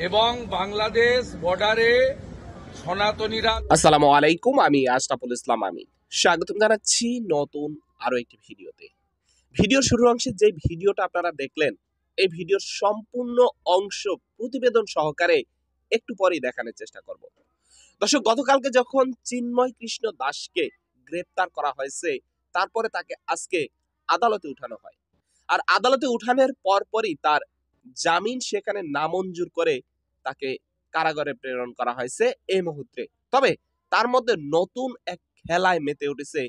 এবং বাংলাদেশ বর্ডারে সনাতনীরা। আসসালামু আলাইকুম, আমি আশরাফুল ইসলাম। আমি স্বাগতম জানাচ্ছি নতুন আরো একটি ভিডিওতে। ভিডিওর শুরুর অংশে যে ভিডিওটা আপনারা দেখলেন, এই ভিডিওর সম্পূর্ণ অংশ প্রতিবেদন সহকারে একটু পরেই দেখানোর চেষ্টা করব। দর্শক, গতকালকে যখন চিন্ময় কৃষ্ণ দাসকে গ্রেপ্তার করা হয়েছে, তারপরে তাকে আজকে আদালতে উঠানো হয়। আর আদালতে উঠানোর পরপরই তার জামিন সেখানে নামঞ্জুর করে তাকে কারাগারে প্রেরণ করা হয়েছে এই মুহূর্তে। তবে তার মধ্যে নতুন এক খেলায় মেতে উঠেছে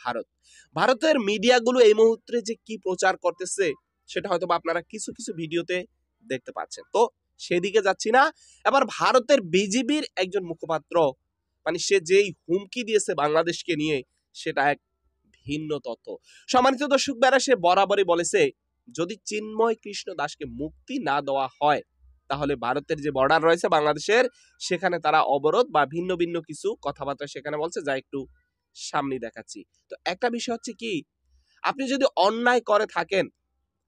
ভারত। ভারতের মিডিয়াগুলো এই মুহূর্তে যে কি প্রচার করতেছে সেটা হয়তো আপনারা কিছু কিছু ভিডিওতে দেখতে পাচ্ছেন। তো সেদিকে যাচ্ছি না। এবার ভারতের বিজিবির একজন মুখপাত্র, মানে সে যেই হুমকি দিয়েছে বাংলাদেশকে নিয়ে, সেটা এক ভিন্ন তথ্য। সম্মানিত দর্শক ভাইরা, সে বরাবরই বলেছে যদি চিন্ময় কৃষ্ণ দাসকে মুক্তি না দেওয়া হয় তাহলে ভারতের যে বর্ডার রয়েছে বাংলাদেশের, সেখানে তারা অবরোধ বা ভিন্ন ভিন্ন কিছু কথাবার্তা সেখানে বলছে, যা একটু সামনে দেখাচ্ছি। তো একটা বিষয় হচ্ছে কি, আপনি যদি অন্যায় করে থাকেন,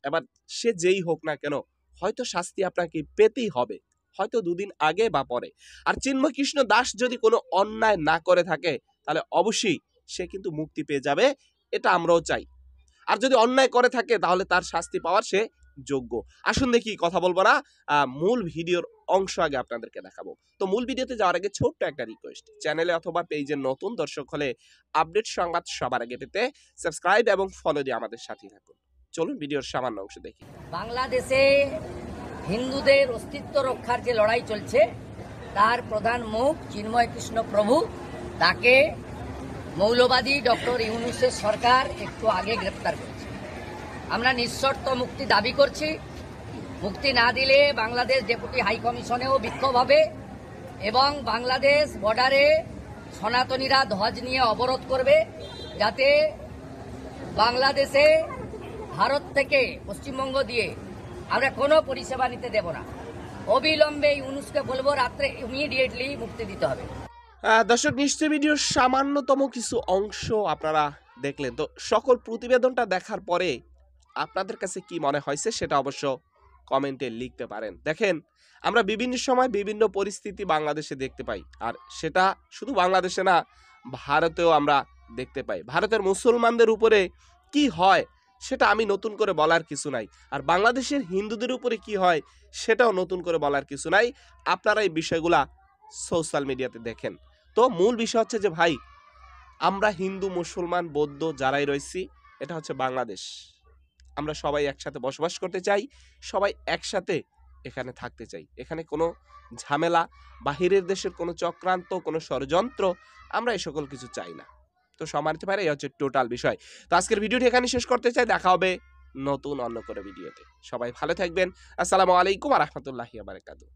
এবার সে যেই হোক না কেন, হয়তো শাস্তি আপনাকে পেতেই হবে, হয়তো দুদিন আগে বা পরে। আর চিন্ময় কৃষ্ণ দাস যদি কোনো অন্যায় না করে থাকে তাহলে অবশ্যই সে কিন্তু মুক্তি পেয়ে যাবে, এটা আমরাও চাই। আর যদি অন্যায় করে থাকে তাহলে তার শাস্তি পাওয়ার সে যোগ্য। আসুন দেখি, কথা বলবো না, মূল ভিডিওর অংশ আগে আপনাদেরকে দেখাবো। তো মূল ভিডিওতে যাওয়ার আগে ছোট্ট একটা রিকোয়েস্ট, চ্যানেলে অথবা পেজে নতুন দর্শক হলে আপডেট সংবাদ সবার আগে পেতে সাবস্ক্রাইব এবং ফলো দিয়ে আমাদের সাথে থাকুন। চলুন ভিডিওর সামান্য অংশ দেখি। বাংলাদেশে হিন্দুদের অস্তিত্ব রক্ষার যে লড়াই চলছে, তার প্রধান মুখ চিন্ময় কৃষ্ণ প্রভু, তাকে মৌলবাদী ডক্টর ইউনূসের সরকার একটু আগে গ্রেপ্তার করেছে। আমরা নিঃশর্ত মুক্তি দাবি করছি। মুক্তি না দিলে বাংলাদেশ ডেপুটি হাই কমিশনেও বিক্ষোভ হবে এবং বাংলাদেশ বর্ডারে সনাতনীরা ধ্বজ নিয়ে অবরোধ করবে, যাতে বাংলাদেশে ভারত থেকে পশ্চিমবঙ্গ দিয়ে আমরা কোনো পরিষেবা নিতে দেব না। অবিলম্বে ইউনূসকে বলবো রাত্রে ইমিডিয়েটলি মুক্তি দিতে হবে। দর্শক, নিশ্চয় ভিডিওর সামান্যতম কিছু অংশ আপনারা দেখলেন। তো সকল প্রতিবেদনটা দেখার পরে আপনাদের কাছে কি মনে হয়েছে সেটা অবশ্য কমেন্টে লিখতে পারেন। দেখেন, আমরা বিভিন্ন সময় বিভিন্ন পরিস্থিতি বাংলাদেশে দেখতে পাই, আর সেটা শুধু বাংলাদেশে না, ভারতেও আমরা দেখতে পাই। ভারতের মুসলমানদের উপরে কি হয় সেটা আমি নতুন করে বলার কিছু নাই, আর বাংলাদেশের হিন্দুদের উপরে কি হয় সেটাও নতুন করে বলার কিছু নাই। আপনারা এই বিষয়গুলা সোশ্যাল মিডিয়াতে দেখেন। তো মূল বিষয় হচ্ছে যে ভাই, আমরা হিন্দু মুসলমান বৌদ্ধ যারাই রয়েছি, এটা হচ্ছে বাংলাদেশ। আমরা সবাই একসাথে বসবাস করতে চাই, সবাই একসাথে এখানে থাকতে চাই। এখানে কোনো ঝামেলা, বাহিরের দেশের কোনো চক্রান্ত, কোনো ষড়যন্ত্র, আমরা এই সকল কিছু চাই না। তো সম্মানিত ভাইরা, এই হচ্ছে টোটাল বিষয়। তো আজকের ভিডিওটি এখানে শেষ করতে চাই। দেখা হবে নতুন অন্য করে ভিডিওতে। সবাই ভালো থাকবেন। আসসালামু আলাইকুম ওয়া রাহমাতুল্লাহি ওয়া বারাকাতুহু।